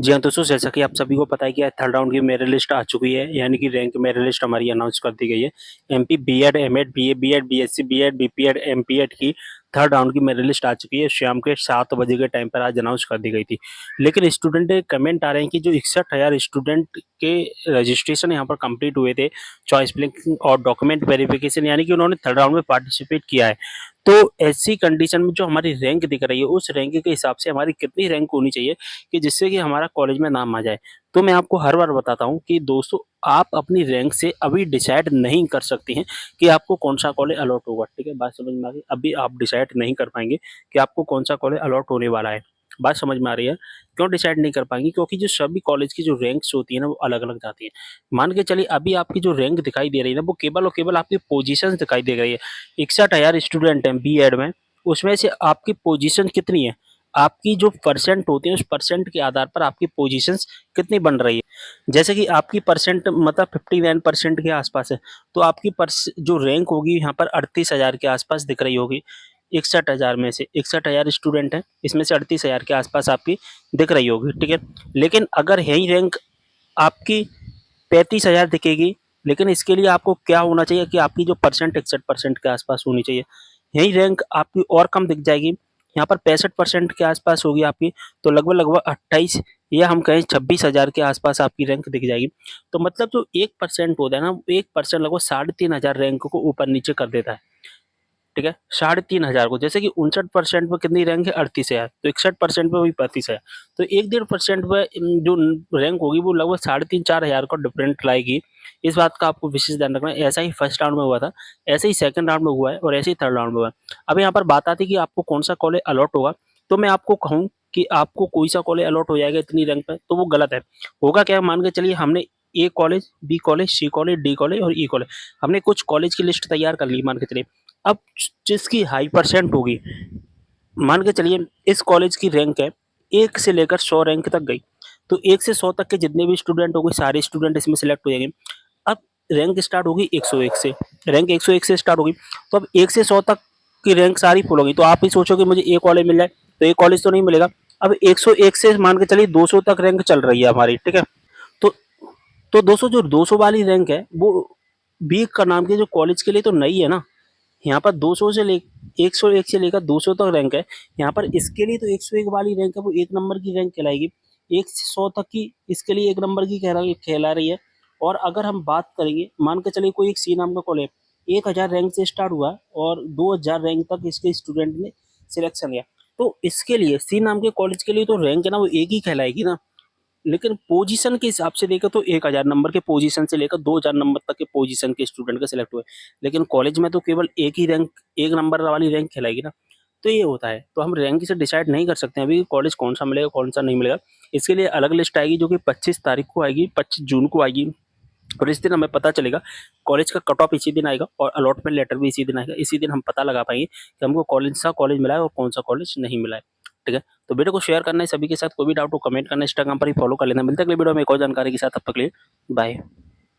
जी हाँ, दोस्तों जैसा कि आप सभी को पता है कि थर्ड राउंड की मेरिट लिस्ट आ चुकी है, यानी कि रैंक मेरिट लिस्ट हमारी अनाउंस कर दी गई है। MP BEd, MEd, BA BEd, BSc BEd, BPEd, MPEd की थर्ड राउंड की मेरिट लिस्ट आ चुकी है। शाम के 7 बजे के टाइम पर आज अनाउंस कर दी गई थी। लेकिन स्टूडेंट कमेंट आ रहे हैं कि जो 61,000 स्टूडेंट के रजिस्ट्रेशन यहाँ पर कंप्लीट हुए थे, चॉइस फिलिंग और डॉक्यूमेंट वेरिफिकेशन, यानी कि उन्होंने थर्ड राउंड में पार्टिसिपेट किया है। तो ऐसी कंडीशन में जो हमारी रैंक दिख रही है, उस रैंक के हिसाब से हमारी कितनी रैंक होनी चाहिए कि जिससे कि हमारा कॉलेज में नाम आ जाए। तो मैं आपको हर बार बताता हूँ कि दोस्तों, आप अपनी रैंक से अभी डिसाइड नहीं कर सकती हैं कि आपको कौन-सा कॉलेज अलॉट होगा, ठीक है? बात समझ में आ गई? अभी आप डिसाइड नहीं कर पाएँगे कि आपको कौन-सा कॉलेज अलॉट होने वाला है। बात समझ में आ रही है? क्यों डिसाइड नहीं कर पाएँगी? क्योंकि जो सभी कॉलेज की जो रैंक्स होती है ना, वो अलग-अलग जाती है। मान के चलिए अभी आपकी जो रैंक दिखाई दे रही है ना, वो केवल और केवल आपकी पोज़ीशन्स दिखाई दे रही है। 61,000 स्टूडेंट हैं बीएड में, उसमें से आपकी पोज़ीशन कितनी है? आपकी जो परसेंट होती है, उस परसेंट के आधार पर आपकी पोजीशंस कितनी बन रही है। जैसे कि आपकी परसेंट मतलब 59% के आसपास है, तो आपकी जो रैंक होगी यहाँ पर 38,000 के आसपास दिख रही होगी। 61,000 में से 61,000 स्टूडेंट हैं, इसमें से 38,000 के आसपास आपकी दिख रही होगी, ठीक है। लेकिन अगर यही रैंक आपकी 35,000 दिखेगी, लेकिन इसके लिए आपको क्या होना चाहिए कि आपकी जो परसेंट 61% के आसपास होनी चाहिए। यही रैंक आपकी और कम दिख जाएगी, यहाँ पर 65% के आसपास होगी आपकी, तो लगभग-लगभग 28 या हम कहें 26,000 के आसपास आपकी रैंक दिख जाएगी। तो मतलब जो 1% होता है ना, 1% लगभग 3,500 रैंक को ऊपर-नीचे कर देता है। ठीक है, 3,500 को, जैसे कि 59% पे कितनी रैंक है, 38,000, तो 61% पे वही 35,000, तो 1-1.5% पे जो रैंक होगी वो लगभग 3,500-4,000 का डिफरेंट लाएगी। इस बात का आपको विशेष ध्यान रखना है। ऐसा ही फर्स्ट राउंड में हुआ था, ऐसे ही सेकंड राउंड में हुआ है और ऐसे ही थर्ड राउंड में हुआ है। अब यहाँ पर बात आती है कि आपको कौन सा कॉलेज अलॉट होगा, तो मैं आपको कहूँ कि आपको कोई सा कॉलेज अलॉट हो जाएगा इतनी रैंक पे, तो वो गलत है। होगा क्या, मान के चलिए हमने ए कॉलेज, बी कॉलेज, सी कॉलेज, डी कॉलेज और ई कॉलेज, हमने कुछ कॉलेज की लिस्ट तैयार कर ली मान के चलिए। अब जिसकी हाई परसेंट होगी, मान के चलिए इस कॉलेज की रैंक है 1 से लेकर 100 रैंक तक गई, तो 1 से 100 तक के जितने भी स्टूडेंट हो गए, सारे स्टूडेंट इसमें सेलेक्ट हो जाएंगे। अब रैंक स्टार्ट होगी 101 से, रैंक 101 से स्टार्ट होगी, तो अब 1 से 100 तक की रैंक सारी फुल होगी, तो आप ही सोचो कि मुझे ए कॉलेज मिल जाए, तो ए कॉलेज तो नहीं मिलेगा। अब 101 से मान के चलिए 200 तक रैंक चल रही है हमारी, ठीक है। तो दोस्तों, जो 200 वाली रैंक है वो बी का नाम के जो कॉलेज के लिए तो नहीं है ना। यहाँ पर 200 से ले 101 से लेकर 200 तक रैंक है। यहाँ पर इसके लिए तो 101 वाली रैंक है, वो 1 नंबर की रैंक कहलाएगी। 1 से 100 तक की इसके लिए 1 नंबर की कहला रही है। और अगर हम बात करेंगे, मान के चलिए कोई एक सी नाम का कॉलेज 1000 रैंक से स्टार्ट हुआ और 2000 रैंक तक इसके स्टूडेंट ने सिलेक्शन लिया। तो इसके लिए सी नाम के कॉलेज के लिए तो रैंक है ना, वो एक ही कहलाएगी ना। लेकिन पोजीशन के हिसाब से देखें तो 1000 नंबर के पोजीशन से लेकर 2000 नंबर तक के पोजीशन के स्टूडेंट का सिलेक्ट हुए। लेकिन कॉलेज में तो केवल एक ही रैंक, 1 नंबर वाली रैंक कहलाएगी ना। तो ये होता है। तो हम रैंक से डिसाइड नहीं कर सकते हैं अभी कॉलेज कौन-सा मिलेगा, कौन-सा नहीं मिलेगा। इसके लिए अलग लिस्ट आएगी जो कि 25 तारीख को आएगी, 25 जून को आएगी। और इस दिन हमें पता चलेगा, कॉलेज का कट ऑफ इसी दिन आएगा और अलॉटमेंट लेटर भी इसी दिन आएगा। इसी दिन हम पता लगा पाएँगे कि हमको कौन-सा कॉलेज मिला है और कौन-सा कॉलेज नहीं मिला है। ठीक है? तो वीडियो को शेयर करना है सभी के साथ, कोई भी डाउट हो कमेंट करना, इंस्टाग्राम पर ही फॉलो कर लेना। मिलते हैं अगली वीडियो में एक और जानकारी के साथ, तब तक के लिए बाय।